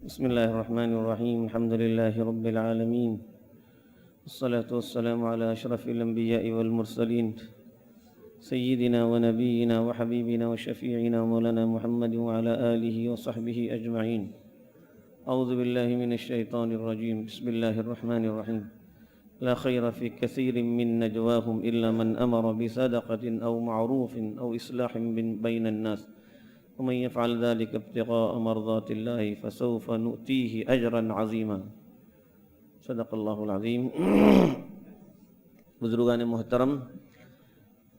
بسم الله الرحمن الرحيم الحمد لله رب العالمين والصلاة والسلام على أشرف الأنبياء والمرسلين سيدنا ونبينا وحبيبنا وشفيعنا مولانا محمد وعلى آله وصحبه أجمعين. أعوذ بالله من الشيطان الرجيم. بسم الله الرحمن الرحيم. لا خير في كثير من نجواهم إلا من أمر بصدقة أو معروف أو إصلاح بين الناس ومن يفعل ذلك ابتغاء مرضات الله فسوف نؤتيه أجرا عظيما. صدق اللہ العظیم. بزرگان محترم،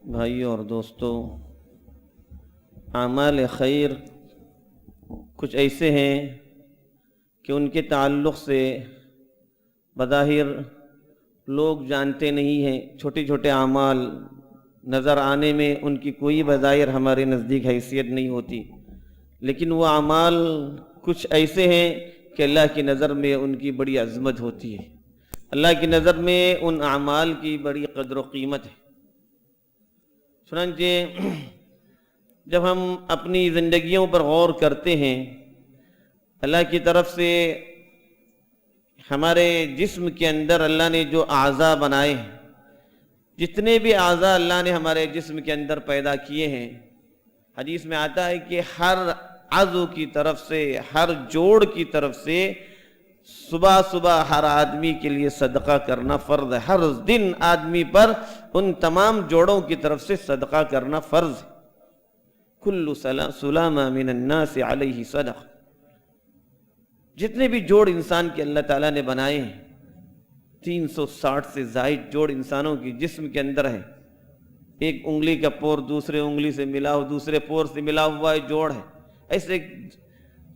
بھائیوں اور دوستوں، اعمال خیر کچھ ایسے ہیں کہ ان کے تعلق سے بظاہر لوگ جانتے نہیں ہیں. چھوٹے چھوٹے اعمال نظر آنے میں ان کی کوئی بظاہر ہمارے نزدیک حیثیت نہیں ہوتی، لیکن وہ اعمال کچھ ایسے ہیں کہ اللہ کی نظر میں ان کی بڑی عظمت ہوتی ہے. اللہ کی نظر میں ان اعمال کی بڑی قدر و قیمت ہے. چنانچہ جب ہم اپنی زندگیوں پر غور کرتے ہیں، اللہ کی طرف سے ہمارے جسم کے اندر اللہ نے جو اعضاء بنائے ہیں، جتنے بھی اعضاء اللہ نے ہمارے جسم کے اندر پیدا کیے ہیں، حدیث میں آتا ہے کہ ہر عضو کی طرف سے، ہر جوڑ کی طرف سے صبح صبح ہر آدمی کے لیے صدقہ کرنا فرض ہے. ہر دن آدمی پر ان تمام جوڑوں کی طرف سے صدقہ کرنا فرض ہے. کل سلامہ من الناس علیہ صدقہ. جتنے بھی جوڑ انسان کے اللہ تعالیٰ نے بنائے ہیں، 360 سے زائد جوڑ انسانوں کی جسم کے اندر ہے. ایک انگلی کا پور دوسرے انگلی سے ملا ہوا، دوسرے پور سے ملا ہوا جوڑ ہے. ایسے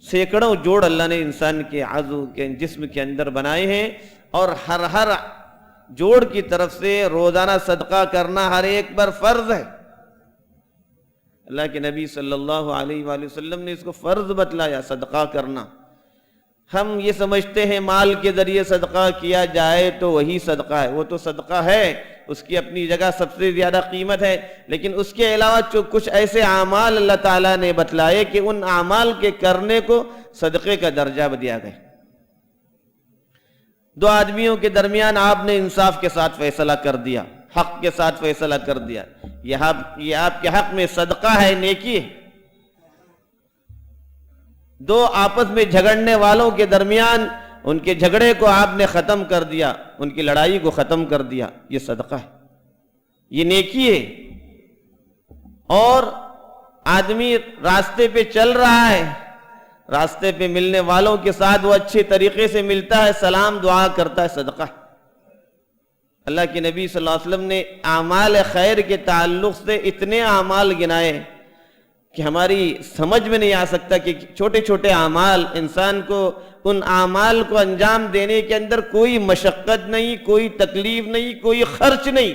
سینکڑوں جوڑ اللہ نے انسان کے عضو کے جسم کے اندر بنائے ہیں، اور ہر جوڑ کی طرف سے روزانہ صدقہ کرنا ہر ایک پر فرض ہے. اللہ کے نبی صلی اللہ علیہ وآلہ وسلم نے اس کو فرض بتلایا، صدقہ کرنا. ہم یہ سمجھتے ہیں مال کے ذریعے صدقہ کیا جائے تو وہی صدقہ ہے. وہ تو صدقہ ہے، اس کی اپنی جگہ سب سے زیادہ قیمت ہے، لیکن اس کے علاوہ جو کچھ ایسے اعمال اللہ تعالیٰ نے بتلائے کہ ان اعمال کے کرنے کو صدقے کا درجہ دیا گیا. دو آدمیوں کے درمیان آپ نے انصاف کے ساتھ فیصلہ کر دیا، حق کے ساتھ فیصلہ کر دیا. یہ آپ کے حق میں صدقہ ہے، نیکی ہے. دو آپس میں جھگڑنے والوں کے درمیان ان کے جھگڑے کو آپ نے ختم کر دیا، ان کی لڑائی کو ختم کر دیا. یہ صدقہ ہے، یہ نیکی ہے. اور آدمی راستے پہ چل رہا ہے، راستے پہ ملنے والوں کے ساتھ وہ اچھے طریقے سے ملتا ہے، سلام دعا کرتا ہے، صدقہ ہے. اللہ کے نبی صلی اللہ علیہ وسلم نے اعمال خیر کے تعلق سے اتنے اعمال گنائے کہ ہماری سمجھ میں نہیں آ سکتا کہ چھوٹے چھوٹے اعمال انسان کو ان اعمال کو انجام دینے کے اندر کوئی مشقت نہیں، کوئی تکلیف نہیں، کوئی خرچ نہیں،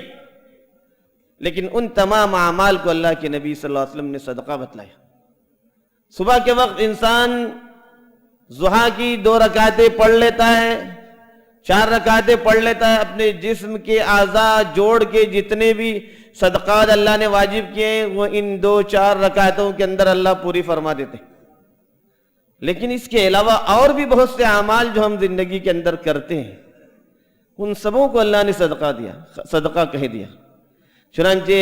لیکن ان تمام اعمال کو اللہ کے نبی صلی اللہ علیہ وسلم نے صدقہ بتلایا. صبح کے وقت انسان ضحیٰ کی 2 رکعتیں پڑھ لیتا ہے، 4 رکعتیں پڑھ لیتا ہے. اپنے جسم کے اعضاء جوڑ کے جتنے بھی صدقات اللہ نے واجب کیے ہیں وہ ان 2-4 رکعتوں کے اندر اللہ پوری فرما دیتے. لیکن اس کے علاوہ اور بھی بہت سے اعمال جو ہم زندگی کے اندر کرتے ہیں، ان سبوں کو اللہ نے صدقہ دیا، صدقہ کہہ دیا. چنانچہ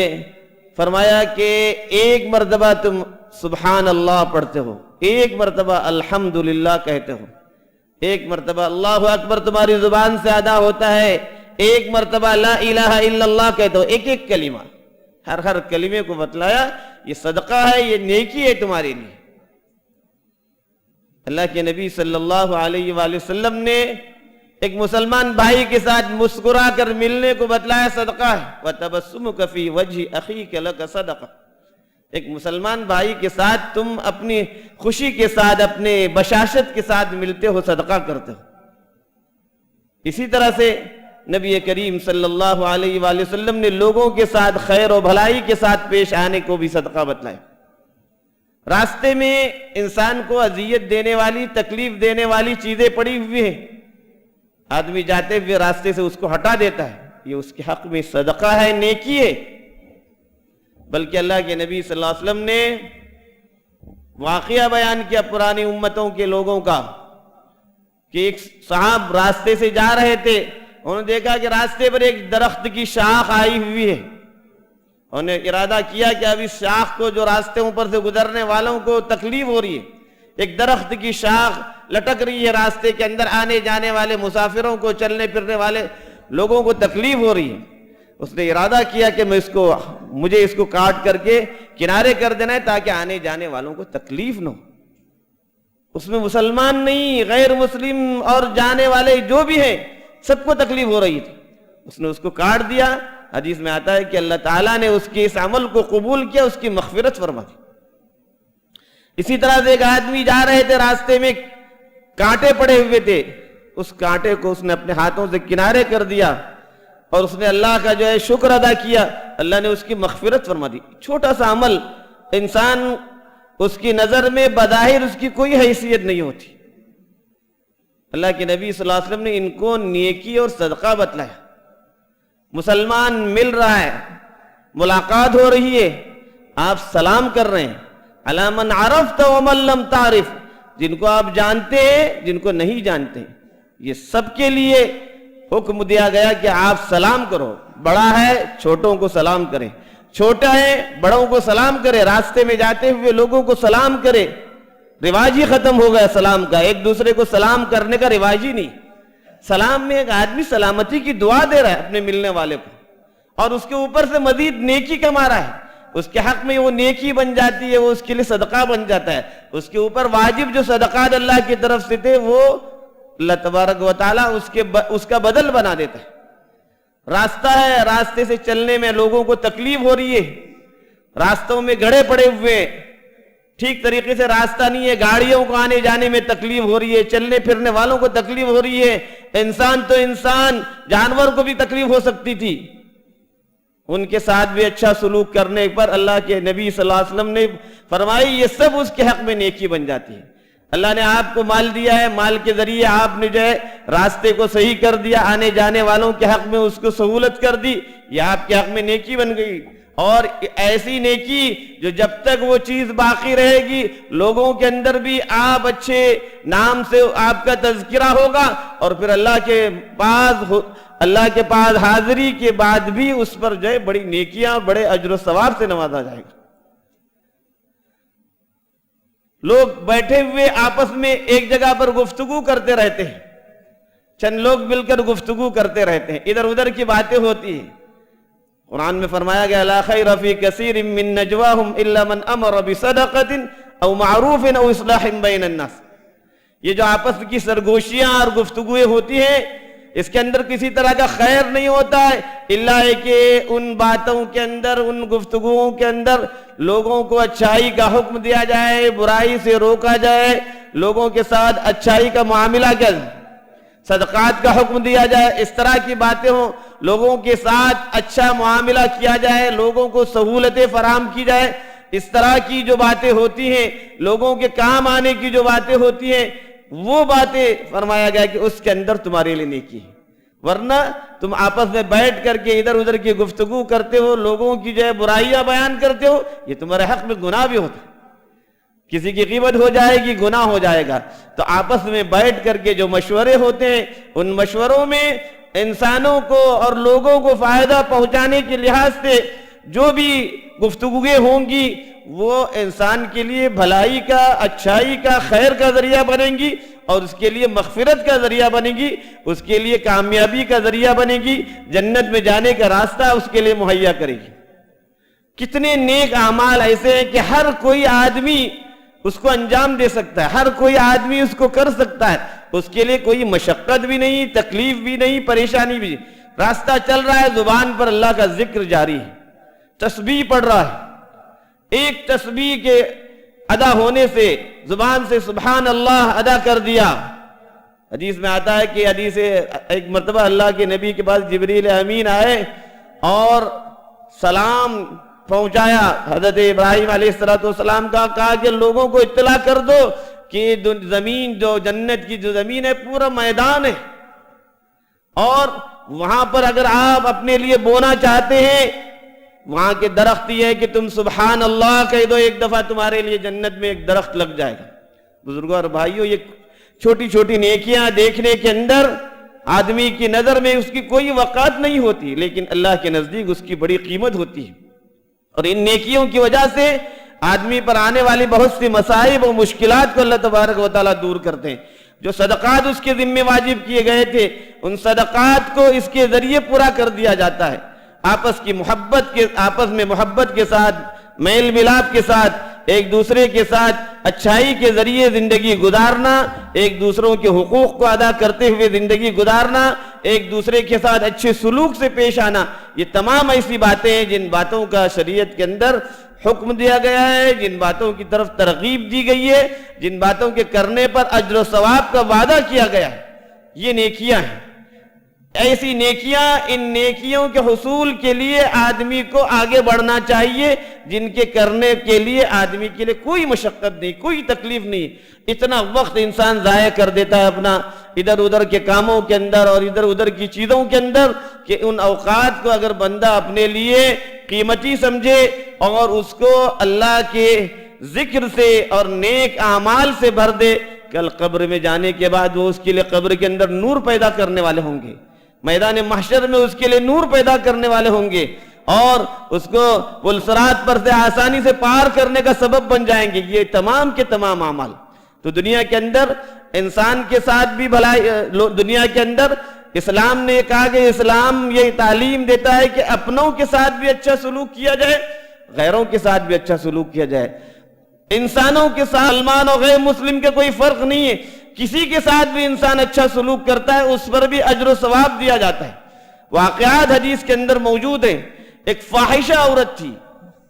فرمایا کہ ایک مرتبہ تم سبحان اللہ پڑھتے ہو، ایک مرتبہ الحمدللہ کہتے ہو، ایک مرتبہ اللہ اکبر تمہاری زبان سے ادا ہوتا ہے، ایک مرتبہ لا الہ الا اللہ کہتے ہو. ایک ایک کلمہ، ہر کلمے کو بتلایا یہ صدقہ ہے، یہ نیکی ہے تمہارے لیے. اللہ کے نبی صلی اللہ علیہ وآلہ وسلم نے ایک مسلمان بھائی کے ساتھ مسکرا کر ملنے کو بتلایا، صدقہ ہے. وَتَبَسُّمُكَ فِي وَجْهِ أَخِيكَ لَكَ صَدَقَةٌ. ایک مسلمان بھائی کے ساتھ تم اپنی خوشی کے ساتھ، اپنے بشاشت کے ساتھ ملتے ہو، صدقہ کرتے ہو. اسی طرح سے نبی کریم صلی اللہ علیہ وآلہ وسلم نے لوگوں کے ساتھ خیر و بھلائی کے ساتھ پیش آنے کو بھی صدقہ بتلایا. راستے میں انسان کو اذیت دینے والی، تکلیف دینے والی چیزیں پڑی ہوئی ہیں، آدمی جاتے ہوئے راستے سے اس کو ہٹا دیتا ہے، یہ اس کے حق میں صدقہ ہے، نیکی ہے. بلکہ اللہ کے نبی صلی اللہ علیہ وسلم نے واقعہ بیان کیا پرانی امتوں کے لوگوں کا کہ ایک صاحب راستے سے جا رہے تھے، انہوں نے دیکھا کہ راستے پر ایک درخت کی شاخ آئی ہوئی ہے، انہوں نے ارادہ کیا کہ اب اس شاخ کو، جو راستے اوپر سے گزرنے والوں کو تکلیف ہو رہی ہے، ایک درخت کی شاخ لٹک رہی ہے راستے کے اندر، آنے جانے والے مسافروں کو، چلنے پھرنے والے لوگوں کو تکلیف ہو رہی ہے، اس نے ارادہ کیا کہ مجھے اس کو کاٹ کر کے کنارے کر دینا ہے تاکہ آنے جانے والوں کو تکلیف نہ ہو۔ اس میں مسلمان نہیں، غیر مسلم اور جانے والے جو بھی ہیں سب کو تکلیف ہو رہی تھی، اس نے اس کو کاٹ دیا۔ حدیث میں آتا ہے کہ اللہ تعالیٰ نے اس کے اس عمل کو قبول کیا، اس کی مغفرت فرما دی۔ اسی طرح سے ایک آدمی جا رہے تھے، راستے میں کانٹے پڑے ہوئے تھے، اس کانٹے کو اس نے اپنے ہاتھوں سے کنارے کر دیا اور اس نے اللہ کا جو ہے شکر ادا کیا، اللہ نے اس کی مغفرت فرما دی۔ چھوٹا سا عمل، انسان اس کی نظر میں بظاہر اس کی کوئی حیثیت نہیں ہوتی، اللہ کے نبی صلی اللہ علیہ وسلم نے ان کو نیکی اور صدقہ بتلایا۔ مسلمان مل رہا ہے، ملاقات ہو رہی ہے، آپ سلام کر رہے ہیں، علی من عرفت ومن لم تعرف، جن کو آپ جانتے ہیں، جن کو نہیں جانتے ہیں، یہ سب کے لیے حکم دیا گیا کہ آپ سلام کرو، بڑا ہے چھوٹوں کو سلام کریں، چھوٹا ہے بڑوں کو سلام کرے، راستے میں جاتے ہوئے لوگوں کو سلام کرے۔ رواج ہی ختم ہو گیا سلام کا، ایک دوسرے کو سلام کرنے کا رواج ہی نہیں۔ سلام میں ایک آدمی سلامتی کی دعا دے رہا ہے اپنے ملنے والے کو، اور اس کے اوپر سے مزید نیکی کما رہا ہے، اس کے حق میں وہ نیکی بن جاتی ہے، وہ اس کے لیے صدقہ بن جاتا ہے، اس کے اوپر واجب جو صدقات اللہ کی طرف سے تھے وہ اللہ تبارک و تعالیٰ اس کا بدل بنا دیتا ہے۔ راستہ ہے، راستے سے چلنے میں لوگوں کو تکلیف ہو رہی ہے، راستوں میں گڑھے پڑے ہوئے، ٹھیک طریقے سے راستہ نہیں ہے، گاڑیوں کو آنے جانے میں تکلیف ہو رہی ہے، چلنے پھرنے والوں کو تکلیف ہو رہی ہے، انسان تو انسان، جانور کو بھی تکلیف ہو سکتی تھی، ان کے ساتھ بھی اچھا سلوک کرنے پر اللہ کے نبی صلی اللہ علیہ وسلم نے فرمائی یہ سب اس کے حق میں نیکی بن جاتی ہے۔ اللہ نے آپ کو مال دیا ہے، مال کے ذریعے آپ نے جو ہے راستے کو صحیح کر دیا، آنے جانے والوں کے حق میں اس کو سہولت کر دی، یہ آپ کے حق میں نیکی بن گئی۔ اور ایسی نیکی جو جب تک وہ چیز باقی رہے گی، لوگوں کے اندر بھی آپ اچھے نام سے آپ کا تذکرہ ہوگا، اور پھر اللہ کے پاس حاضری کے بعد بھی اس پر جو ہے بڑی نیکیاں اور بڑے اجر و ثواب سے نوازا جائے گا۔ لوگ بیٹھے ہوئے آپس میں ایک جگہ پر گفتگو کرتے رہتے ہیں، چند لوگ مل کر گفتگو کرتے رہتے ہیں، ادھر ادھر کی باتیں ہوتی ہیں۔ قرآن میں فرمایا گیا لا خیر فی کثیر من نجواہم الا من امر بصدقۃ او معروف او اصلاح بین الناس، یہ جو آپس کی سرگوشیاں اور گفتگویں ہوتی ہیں، اس کے اندر کسی طرح کا خیر نہیں ہوتا ہے، الا ہے کہ ان باتوں کے اندر، ان گفتگوؤں کے اندر لوگوں کو اچھائی کا حکم دیا جائے، برائی سے روکا جائے، لوگوں کے ساتھ اچھائی کا معاملہ کیا، صدقات کا حکم دیا جائے، اس طرح کی باتیں ہوں، لوگوں کے ساتھ اچھا معاملہ کیا جائے، لوگوں کو سہولتیں فراہم کی جائے، اس طرح کی جو باتیں ہوتی ہیں، لوگوں کے کام آنے کی جو باتیں ہوتی ہیں، وہ باتیں فرمایا گیا کہ اس کے اندر تمہارے لیے نیکی ہے۔ ورنہ تم آپس میں بیٹھ کر کے ادھر ادھر کی گفتگو کرتے ہو، لوگوں کی جو ہے برائیاں بیان کرتے ہو، یہ تمہارے حق میں گناہ بھی ہوتا ہے، کسی کی غیبت ہو جائے گی، گناہ ہو جائے گا۔ تو آپس میں بیٹھ کر کے جو مشورے ہوتے ہیں، ان مشوروں میں انسانوں کو اور لوگوں کو فائدہ پہنچانے کے لحاظ سے جو بھی گفتگویں ہوں گی، وہ انسان کے لیے بھلائی کا، اچھائی کا، خیر کا ذریعہ بنیں گی، اور اس کے لیے مغفرت کا ذریعہ بنے گی، اس کے لیے کامیابی کا ذریعہ بنے گی، جنت میں جانے کا راستہ اس کے لیے مہیا کرے گی۔ کتنے نیک اعمال ایسے ہیں کہ ہر کوئی آدمی اس کو انجام دے سکتا ہے، ہر کوئی آدمی اس کو کر سکتا ہے، اس کے لیے کوئی مشقت بھی نہیں، تکلیف بھی نہیں، پریشانی بھی نہیں، راستہ چل رہا ہے، زبان پر اللہ کا ذکر جاری ہے، تسبیح پڑھ رہا ہے، ایک تسبیح کے ادا ہونے سے زبان سے سبحان اللہ ادا کر دیا۔ حدیث میں آتا ہے کہ ایک مرتبہ اللہ کے نبی کے پاس جبریل امین آئے اور سلام پہنچایا حضرت ابراہیم علیہ السلام کا، کہا کہ لوگوں کو اطلاع کر دو کہ زمین، جو جنت کی جو زمین ہے، پورا میدان ہے، اور وہاں پر اگر آپ اپنے لیے بونا چاہتے ہیں، وہاں کے درخت یہ ہے کہ تم سبحان اللہ کہہ دو، ایک دفعہ تمہارے لیے جنت میں ایک درخت لگ جائے گا۔ بزرگوں اور بھائیوں، یہ چھوٹی چھوٹی نیکیاں دیکھنے کے اندر آدمی کی نظر میں اس کی کوئی وقعت نہیں ہوتی، لیکن اللہ کے نزدیک اس کی بڑی قیمت ہوتی ہے، اور ان نیکیوں کی وجہ سے آدمی پر آنے والی بہت سی مصائب اور مشکلات کو اللہ تبارک و تعالیٰ دور کرتے ہیں۔ جو صدقات اس کے ذمہ واجب کیے گئے تھے، ان صدقات کو اس کے ذریعے پورا کر دیا جاتا ہے۔ آپس میں محبت کے ساتھ، میل ملاپ کے ساتھ، ایک دوسرے کے ساتھ اچھائی کے ذریعے زندگی گزارنا، ایک دوسروں کے حقوق کو ادا کرتے ہوئے زندگی گزارنا، ایک دوسرے کے ساتھ اچھے سلوک سے پیش آنا، یہ تمام ایسی باتیں ہیں جن باتوں کا شریعت کے اندر حکم دیا گیا ہے، جن باتوں کی طرف ترغیب دی گئی ہے، جن باتوں کے کرنے پر اجر و ثواب کا وعدہ کیا گیا ہے، یہ نیکیاں ہیں۔ ایسی نیکیاں، ان نیکیوں کے حصول کے لیے آدمی کو آگے بڑھنا چاہیے، جن کے کرنے کے لیے آدمی کے لیے کوئی مشقت نہیں، کوئی تکلیف نہیں۔ اتنا وقت انسان ضائع کر دیتا ہے اپنا ادھر ادھر کے کاموں کے اندر اور ادھر ادھر کی چیزوں کے اندر، کہ ان اوقات کو اگر بندہ اپنے لیے قیمتی سمجھے اور اس کو اللہ کے ذکر سے اور نیک اعمال سے بھر دے، کل قبر میں جانے کے بعد وہ اس کے لیے قبر کے اندر نور پیدا کرنے والے ہوں گے، میدان محشر میں اس کے لیے نور پیدا کرنے والے ہوں گے، اور اس کو پل صراط پر سے آسانی سے پار کرنے کا سبب بن جائیں گے یہ تمام کے تمام اعمال۔ تو دنیا کے اندر انسان کے ساتھ بھی بھلائی، دنیا کے اندر اسلام نے کہا کہ اسلام یہ تعلیم دیتا ہے کہ اپنوں کے ساتھ بھی اچھا سلوک کیا جائے، غیروں کے ساتھ بھی اچھا سلوک کیا جائے۔ انسانوں کے ساتھ مسلمان اور غیر مسلم کے کوئی فرق نہیں ہے، کسی کے ساتھ بھی انسان اچھا سلوک کرتا ہے اس پر بھی اجر و ثواب دیا جاتا ہے۔ واقعات حدیث کے اندر موجود ہیں۔ ایک فاحشہ عورت تھی،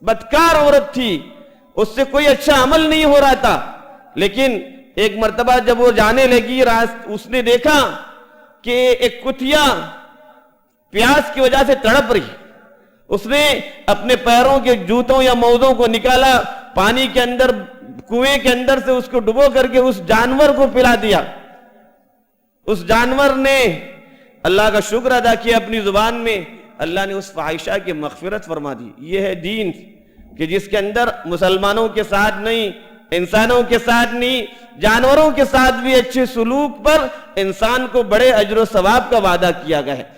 بدکار عورت تھی، اس سے کوئی اچھا عمل نہیں ہو رہا تھا، لیکن ایک مرتبہ جب وہ جانے لگی اس نے دیکھا کہ ایک کتیا پیاس کی وجہ سے تڑپ رہی۔ اس نے اپنے پیروں کے جوتوں یا موزوں کو نکالا، پانی کے اندر کنویں کے اندر سے اس کو ڈبو کر کے اس جانور کو پلا دیا۔ اس جانور نے اللہ کا شکر ادا کیا اپنی زبان میں، اللہ نے اس فاحشہ کی مغفرت فرما دی۔ یہ ہے دین کہ جس کے اندر مسلمانوں کے ساتھ نہیں، انسانوں کے ساتھ نہیں، جانوروں کے ساتھ بھی اچھے سلوک پر انسان کو بڑے اجر و ثواب کا وعدہ کیا گیا ہے۔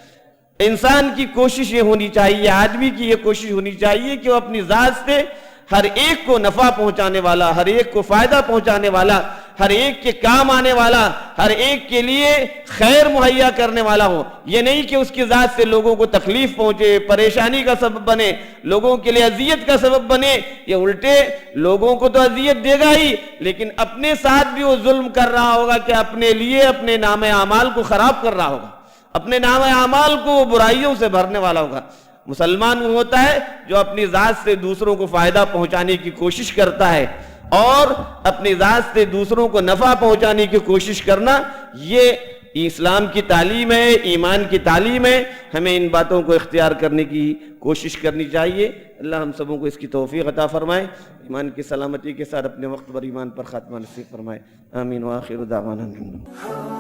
انسان کی کوشش یہ ہونی چاہیے، آدمی کی یہ کوشش ہونی چاہیے کہ وہ اپنی ذات سے ہر ایک کو نفع پہنچانے والا، ہر ایک کو فائدہ پہنچانے والا، ہر ایک کے کام آنے والا، ہر ایک کے لیے خیر مہیا کرنے والا ہو۔ یہ نہیں کہ اس کی ذات سے لوگوں کو تکلیف پہنچے، پریشانی کا سبب بنے، لوگوں کے لیے اذیت کا سبب بنے۔ یہ الٹے لوگوں کو تو اذیت دے گا ہی، لیکن اپنے ساتھ بھی وہ ظلم کر رہا ہوگا کہ اپنے لیے اپنے نام اعمال کو خراب کر رہا ہوگا، اپنے نام اعمال کو برائیوں سے بھرنے والا ہوگا۔ مسلمان وہ ہوتا ہے جو اپنی ذات سے دوسروں کو فائدہ پہنچانے کی کوشش کرتا ہے، اور اپنی ذات سے دوسروں کو نفع پہنچانے کی کوشش کرنا، یہ اسلام کی تعلیم ہے، ایمان کی تعلیم ہے۔ ہمیں ان باتوں کو اختیار کرنے کی کوشش کرنی چاہیے۔ اللہ ہم سبوں کو اس کی توفیق عطا فرمائے، ایمان کی سلامتی کے ساتھ اپنے وقت پر ایمان پر خاتمہ نصیب فرمائے۔ آمین وآخر دعوانا۔